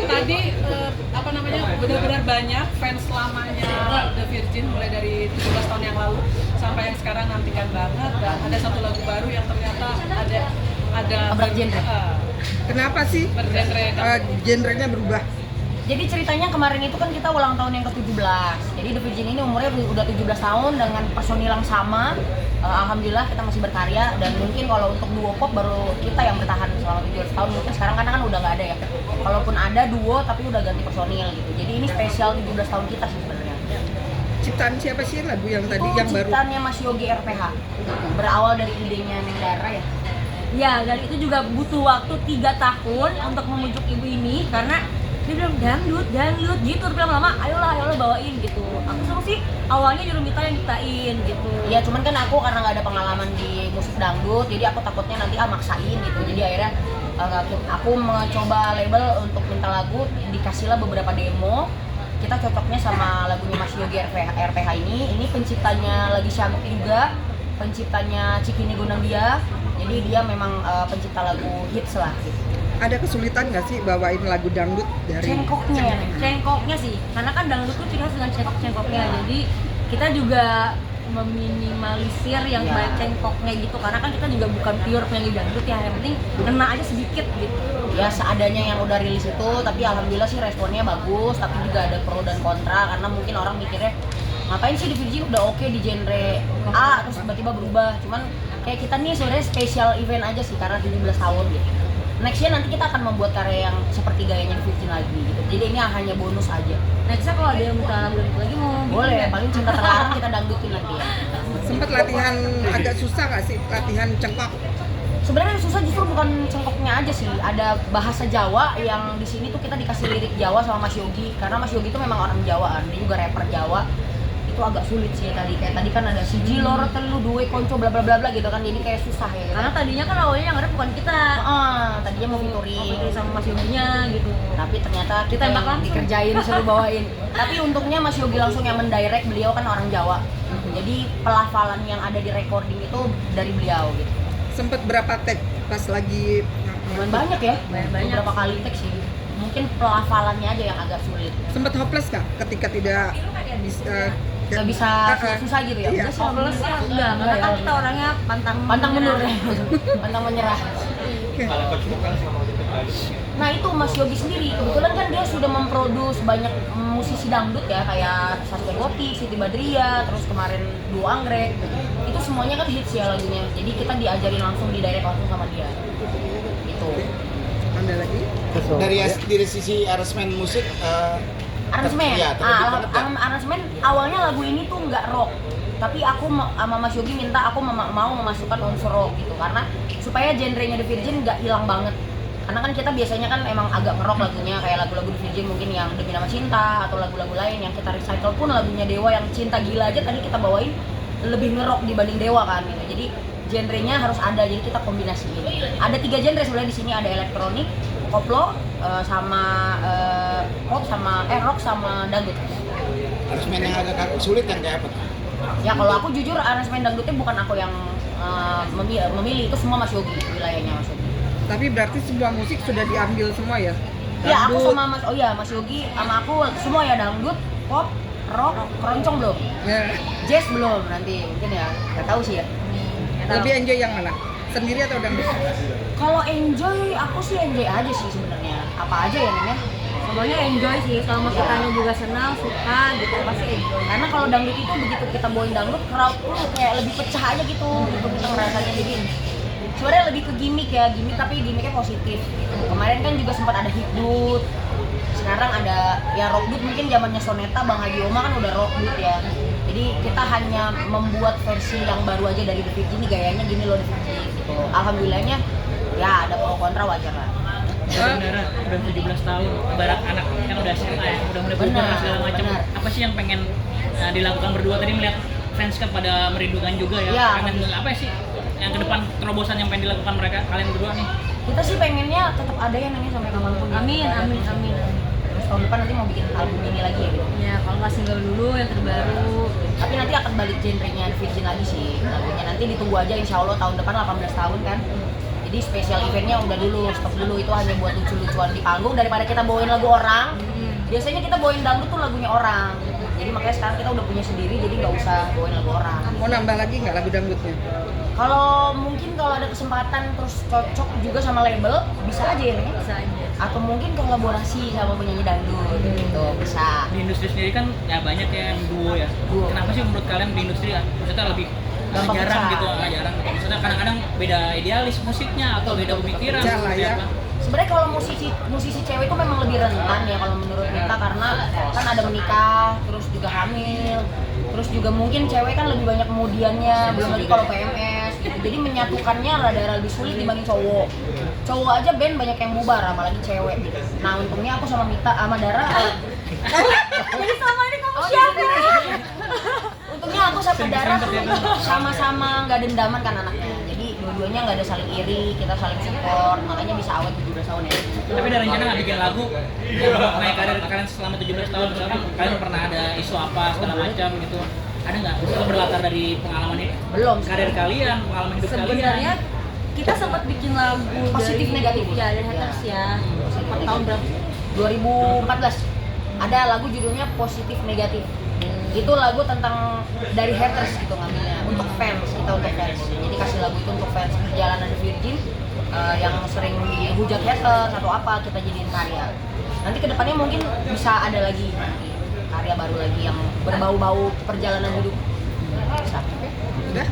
tadi benar-benar banyak fans lamanya The Virgin mulai dari 17 tahun yang lalu sampai yang sekarang nantikan banget, dan ada satu lagu baru yang ternyata ada genre. Kenapa sih genrenya berubah? Jadi ceritanya kemarin itu kan kita ulang tahun yang ke-17. Jadi The Virgin ini umurnya udah 17 tahun dengan personil yang sama. Alhamdulillah kita masih berkarya, dan mungkin kalau untuk duo pop baru kita yang bertahan selama 17 tahun. Mungkin sekarang karena kan udah nggak ada ya. Kalaupun ada duo tapi udah ganti personil gitu. Jadi ini spesial 17 tahun kita sih sebenarnya. Ciptaan siapa sih lagu yang tadi Itu yang baru? ciptaannya Mas Yogi RPH. Berawal dari idenya Nengdara ya. Ya, dan itu juga butuh waktu 3 tahun untuk membujuk ibu ini, karena dia bilang dangdut gitu, terus lama-lama ayolah bawain gitu. Aku suruh sih awalnya nyuruh Mita yang diktain gitu. Ya cuman kan aku karena nggak ada pengalaman di musik dangdut, jadi aku takutnya nanti maksain gitu. Jadi akhirnya aku mencoba label untuk minta lagu, dikasihlah beberapa demo. Kita cocoknya sama lagunya Mas Yogi RPH ini penciptanya lagi Syamik juga, penciptanya Cikini Gondang dia. Jadi dia memang pencipta lagu hits lah gitu. Ada kesulitan nggak sih bawain lagu dangdut dari Cengkoknya sih, karena kan dangdut tuh ciri khas dengan cengkoknya. Jadi kita juga meminimalisir yang banyak cengkoknya gitu, karena kan kita juga bukan pure penyanyi dangdut ya, yang penting kena aja sedikit gitu. Ya seadanya yang udah rilis itu, tapi alhamdulillah sih responnya bagus, tapi juga ada pro dan kontra, karena mungkin orang mikirnya ngapain sih The Virgin udah oke di genre A terus tiba-tiba berubah. Cuman kayak kita nih sebenarnya special event aja sih karena 17 tahun gitu. Nextnya nanti kita akan membuat karya yang seperti gayanya The Virgin lagi gitu. Jadi ini hanya bonus aja. Nextnya kalau ada yang minta lagu lagi mau Boleh, paling cinta terlarang kita dangdutin nanti ya. Sempet latihan agak susah nggak sih latihan cengkok? Sebenarnya yang susah justru bukan cengkoknya aja sih, ada bahasa Jawa yang di sini tuh kita dikasih lirik Jawa sama Mas Yogi, karena Mas Yogi itu memang orang Jawaan, dia juga rapper Jawa. Itu agak sulit sih kayak tadi kan ada siji lor telu duwe konco bla bla bla bla gitu kan, jadi kayak susah ya gitu. Karena tadinya kan awalnya yang ngerep bukan kita. Tadinya mau featuring Sama Mas Yoginya gitu. tapi ternyata kita Ditembak yang langsung. dikerjain suruh bawain. Tapi untungnya Mas Yogi langsung yang mendirect, beliau kan orang Jawa. Jadi pelafalan yang ada di recording itu dari beliau gitu. Sempet berapa take pas lagi Lumayan banyak ya, Banyak. beberapa kali teks sih. Mungkin pelafalannya aja yang agak sulit. sempet hopeless nggak ketika tidak bisa Gak bisa susah gitu ya. Iya. Udah sih, Hopeless ya enggak, karena kan kita orangnya pantang mundur ya. Pantang menyerah. Nah itu Mas Yogi sendiri, kebetulan kan dia sudah memproduksi banyak musisi dangdut ya, kayak Saskia Gotik, Siti Badriah, terus kemarin Duo Anggrek. Itu semuanya kan hits ya lagunya. Jadi kita diajarin langsung, di direct langsung sama dia. Gitu. Ada lagi? Dari sisi aransemen musik Aransemen. ya, terlebih banget ya. Aransemen awalnya lagu ini tuh nggak rock. Tapi aku sama Mas Yogi minta aku mau memasukkan unsur rock gitu, karena supaya genrenya The Virgin nggak hilang banget. Karena kan kita biasanya kan emang agak nge-rock lagunya, kayak lagu-lagu The Virgin mungkin yang Demi Nama Cinta atau lagu-lagu lain yang kita recycle, pun lagunya Dewa yang Cinta Gila aja tadi kita bawain lebih nge-rock dibanding Dewa kan gitu. Jadi genrenya harus ada, jadi kita kombinasiin. Ada 3 genre sebenarnya di sini, ada elektronik, koplo, sama pop, sama rock sama dangdut. Aransemen yang agak sulit yang kayak apa? Ya kalau aku jujur aransemen dangdutnya bukan aku yang memilih, itu semua Mas Yogi, wilayahnya Mas Yogi. Tapi berarti semua musik sudah diambil semua ya? Ya aku Dangdut. sama Mas Yogi sama aku semua ya, dangdut, pop, rock, keroncong belum, Ya. jazz belum, nanti mungkin ya nggak tahu sih ya. Lebih enjoy yang mana? Sendiri atau dangdut? Kalau enjoy, aku sih enjoy aja sih sebenarnya. Apa aja ya Nene? Semuanya enjoy sih, selama kitanya juga senang, suka gitu, pasti enjoy. Karena kalau dangdut itu begitu kita bawain dangdut, crowd tuh kayak lebih pecah aja gitu kita ngerasanya. Jadi sebenarnya lebih ke gimmick ya, gimmick tapi gimmicknya positif gitu. Kemarin kan juga sempat ada hipdut, sekarang ada ya rockdut, mungkin zamannya Soneta, Bang Haji Oma kan udah rockdut ya. Jadi kita hanya membuat versi yang baru aja dari The Virgin, ini gayanya gini loh The Virgin gitu. Alhamdulillahnya ya ada pro kontra, wajar lah. Beneran udah 17 tahun, ibarat anak yang udah SMA ya, udah mulai berubah dan segala macam. Benar. Apa sih yang pengen dilakukan berdua tadi, melihat fans kan pada merindukan juga ya? Ya. Pengen apa sih yang ke depan, terobosan yang pengen dilakukan mereka, kalian berdua nih? Kita sih pengennya tetap ada ya Nene sampai kapanpun. Amin. Terus tahun depan nanti mau bikin album ini lagi ya gitu. Ya kalau nggak single dulu yang terbaru. Tapi nanti akan balik genrenya The Virgin lagi sih lagunya, nanti ditunggu aja, insya Allah tahun depan 18 tahun kan. Jadi Jadi spesial eventnya udah dulu, stop dulu, itu hanya buat lucu-lucuan di panggung daripada kita bawain lagu orang. Biasanya kita bawain dangdut tuh lagunya orang. Jadi makanya sekarang kita udah punya sendiri, jadi nggak usah bawain lagu orang. Mau nambah lagi nggak lagu dangdutnya? Kalau mungkin kalau ada kesempatan terus cocok juga sama label, bisa aja ya, Nek? Bisa aja. Atau mungkin kolaborasi sama penyanyi dangdut gitu, bisa. Di industri sendiri kan ya banyak ya yang duo ya. Duo. Kenapa sih menurut kalian di industri ya? Maksudnya lebih Gampang jarang pecah. gitu, jarang. Maksudnya kadang-kadang beda idealis musiknya atau beda pemikiran. Pecah lah seperti ya. apa. Sebenarnya kalau musisi cewek itu memang lebih rentan ya kalau menurut kita, karena kan ada menikah, terus juga hamil, terus juga mungkin cewek kan lebih banyak kemudiannya, belum lagi kalau PMS gitu. Jadi menyatukannya rada-rada lebih sulit dibanding cowok. Cowok aja band banyak yang bubar, apalagi cewek gitu. Nah untungnya aku sama Mita sama Dara Jadi selama ini kamu Oh, siapa? iya. Untungnya aku sama Dara tuh sama-sama nggak dendaman kan anaknya. Jadi dua-duanya nggak ada saling iri, kita saling support, makanya bisa awet 17 tahun ya. Tapi ada rencana nggak bikin lagu yang mengenai karir kalian selama 17 tahun? Misalkan kalian pernah ada isu apa segala macam gitu? Ada nggak? Misalnya berlatar dari pengalaman ini? Belum. Karir kalian, pengalaman hidup Sebenarnya kalian. kita sempat bikin lagu Positif dari- negatif. ya dari haters ya. Tahun berapa? 2014 ada lagu judulnya Positif Negatif. Itu lagu tentang dari haters gitu ngambilnya, untuk fans, kita untuk fans. Jadi kasih lagu itu untuk fans perjalanan The Virgin yang sering dihujat haters atau apa, kita jadiin karya. Nanti kedepannya mungkin bisa ada lagi nanti karya baru lagi yang berbau-bau perjalanan hidup. Bisa. Udah?